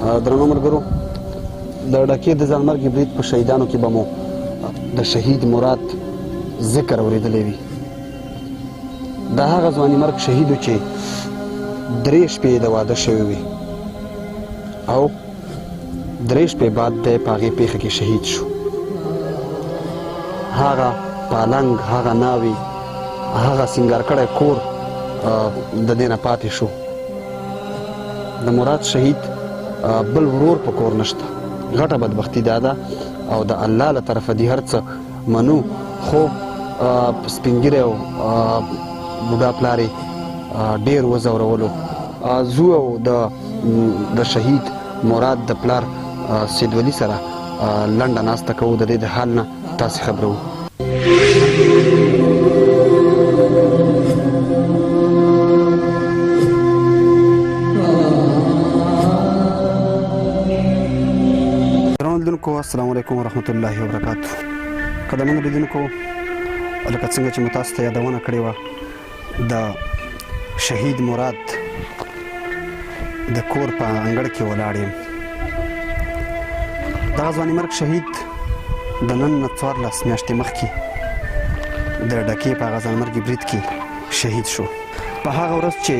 درنو ملګرو د ډکې د ځانمرګي برید په شهیدانو کې به مو د شهید مراد ذکر اورېدلی وي دا هغه ځواني مرګ شهید و چې 3 شپې د واده شوی وي او 3 شپې بعد دی په هغې پیښه کې شهید شو هغه پالنګ هغه ناوې هغه سینګار کړی کور د دې نه پاتې شو د مراد شهید بل ورور په کور نشته غټه بدبختي دا ده او د الله له طرفه دي هر څه منو خو سپین ږیری او بوډا پلار یې ډېر وځورولو زو او د شهید مراد د پلار سید ولي سره لنډه ناسته کوو د دې د حال نه تاسې خبرو السلام علیکم ورحمت الله وبرکاتو قدرمنو لیدونکو لکه څنګه چې مو تاسو ته یادونه کړې وه د شهید مراد د کور په انګړ کې ولاړ یم دغه ځواني مرګ شهید د نن نه 14 میاشتې مخکې د ډکې په هغه ځانمرګي برید کې شهید شو په هغه ورځ چې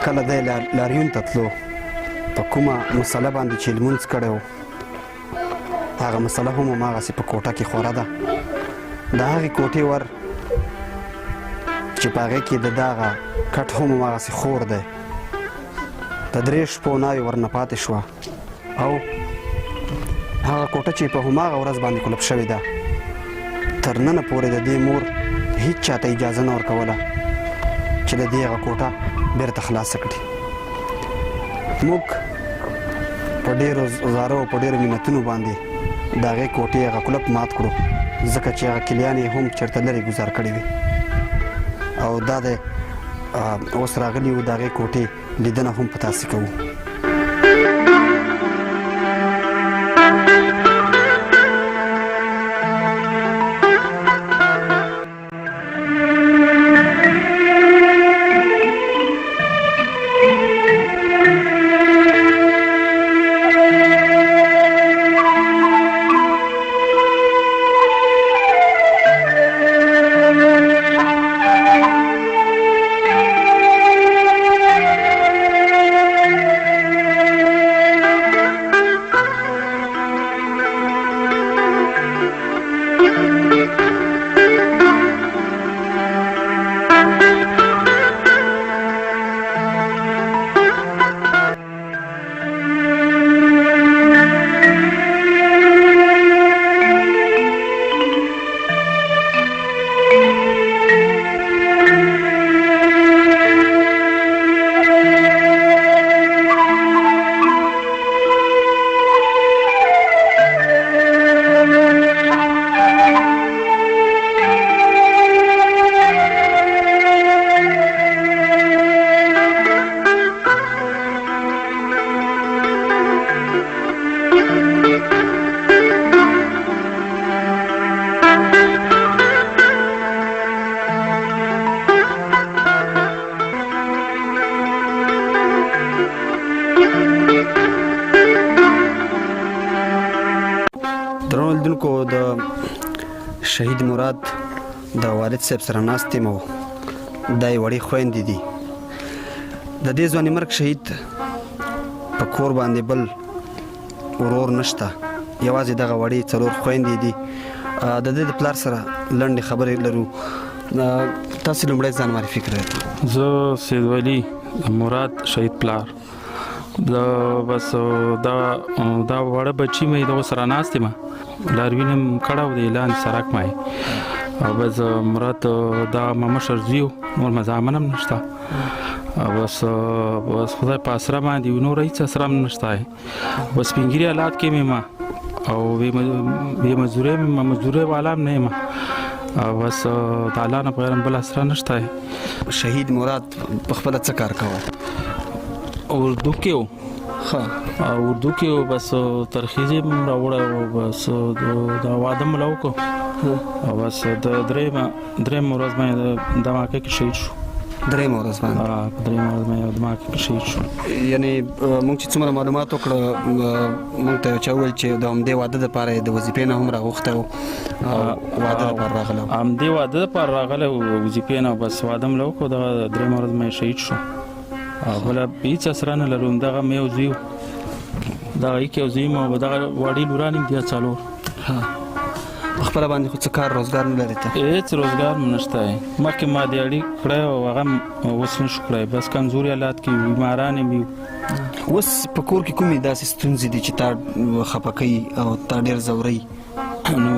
کله دی لاریون ته تلو په کومه مسله باندې چې لمونځ کړی و هغه مسله هم هماغسې په کوټه کې خوره ده د هغې کوټې ور چې په هغې کې د دغه کټ هم هماغسې خور دی د 3 شپو ناوې ورنه پاتې شوه او هغه کوټه چې په هماغه ورځ باندې کلب شوې ده تر ننه پورې د دې مور هیڅ چاته اجازه نه ورکوله چې د دې هغه کوټه بېرته خلاصه کړي موږ په ډېرو زارو په ډېرو منتونو باندې د هغې کوټې هغه کلپ مات کړو ځکه چې هغه کلیان یې هم چېرته لرې ګزار کړي وي او دا د اوس راغلي وو د هغې کوټې لیدنه هم په تاسې کوو درنو لیدونکو د شهید مراد د والد صاحب سره ناست یم او دا یې وړې خویندې دي د دې ځواني مرګ شهید په کور باندې بل ورور نشته یوازې دغه وړې 4 خویندې دي د دې د پلار سره لنډې خبرې لرو تاسې لومړی ځان معرفي کړئ زه سید ولي مراد شهید پلار بس دا وړه بچی مې د سره ناست یم لاروین هم کړی و د اعلان سرک مای او بس مراد دا مشر زوی نور مزامن هم نشته بس خدای په اسره باندې نور هیڅ اسره هم نشته بس سپین ږیري حالات کې مې ما او بې مزدورۍ والا هم نه یم بس د الله نه بغیر بل اسره نشته شهید مراد په خپله څه کار کوه اردو کې و اردو کې بس ترخیص یې راوړی و بس دا واده مې وکړو او بس د درېیمه ورځ باندې د دماکه کې شهید شو درېیمه ورځ باندې په درېیمه ورځ باندې یو دماغ کې شهید شو. یعنې موږ چې څومره معلومات وکړه موږ ته چا وویل چې د همدې واده دپاره یې د وظیفې نه هم راغوښتی و واده دپاره راغلی و همدې واده دپاره راغلی و وظیفې نه بس واده مې له وکړو دغه درېیمه ورځ مې شهید شو. بله هېڅ اسره نه لرو همدغه مې یو زوی و دغه هیک یو زوی م او دغه وړې لوران یم بیا څلور. په خپله باندې خو څه کار روزګار نه لرې ته؟ هېڅ روزګار مې نشته. مخکې ما دیاړي کړی او هغه اوس نشو کړی بس کمزوري حالات کې بیماران یم یو. اوس په کور کې کومې داسې ستونزې دي چې تا خفه کوي او تا ډېر ځوروي؟ نو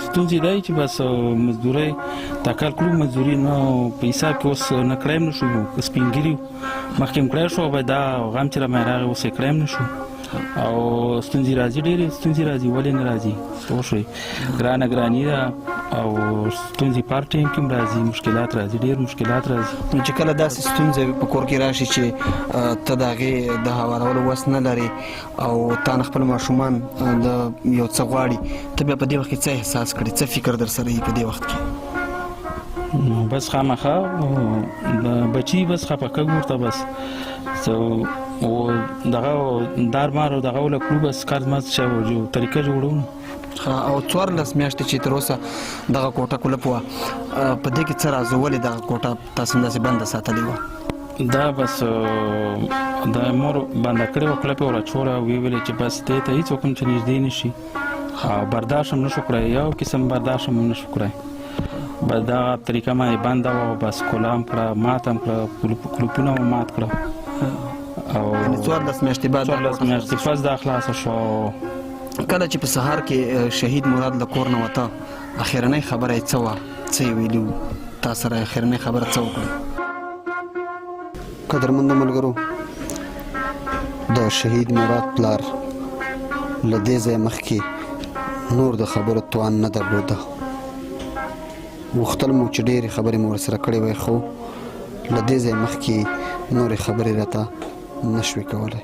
ستونزې دا چې بس مزدورۍ دا کال کړو مزدوري نو په حساب کې اوس نه کړی هم نه شو سپین ګیري مخکې م کړی شو به دا غم چې رامې راغی اوس یې کړی هم نه شو او ستونزې راځي ډېرې ستونزې راځي ولې نه راځي پوه شوې ګرانه ګراني ده او ستونزې په هر ټایم کې هم راځي مشکلات راځي ډېر مشکلات راځي. نو چې کله داسې ستونزې په کور کې راشي چې ته د هغې د هوارولو وس نه لرې او تا نه خپل ماشومان د یو څه غواړي ته بیا په دې وخت کې څه احساس کړې څه فکر در سره وي په دې وخت کې؟ بس خامخا بچي بس خفه کوي ورته بس او دغه دارمار او دغه ولکلو بس کار ما چې طریقه جوړو. او 14 میاشتې چې تر اوسه دغه کوټه کلپ وه په دې کې څه راز ولې دغه کوټه تاسو همداسې بنده ساتلې وه؟ دا بس د مور بنده کړې وه کلپ یې وراچوله او ویې ویلې چې بس دې ته هېڅ وکړم چې نږدې نه شي برداشت هم نه شو کړی یو قسم برداشت هم نه شو کړی بس دغه طریقه ما یې بنده وه بس کوله هم کړه مات هم کړه کلوپونه هم مات کړه او 14 میاشتې بعد 14 میاشتې پس دا خلاصه شو. کله چې په سهار کې شهید مراد له کور نه وته اخرنۍ خبره یې څه وه څه یې ویلي وو تا سره اخرنۍ خبره څه وکړه؟ قدرمنو ملګرو د شهید مراد پلار له دې ځایه مخکې نور د خبرو توان نه درلوده غوښتل مو چې ډېرې خبرې مو ورسره کړې وای خو له دې ځایه مخکې نورې خبرې راته نه شوې کولی.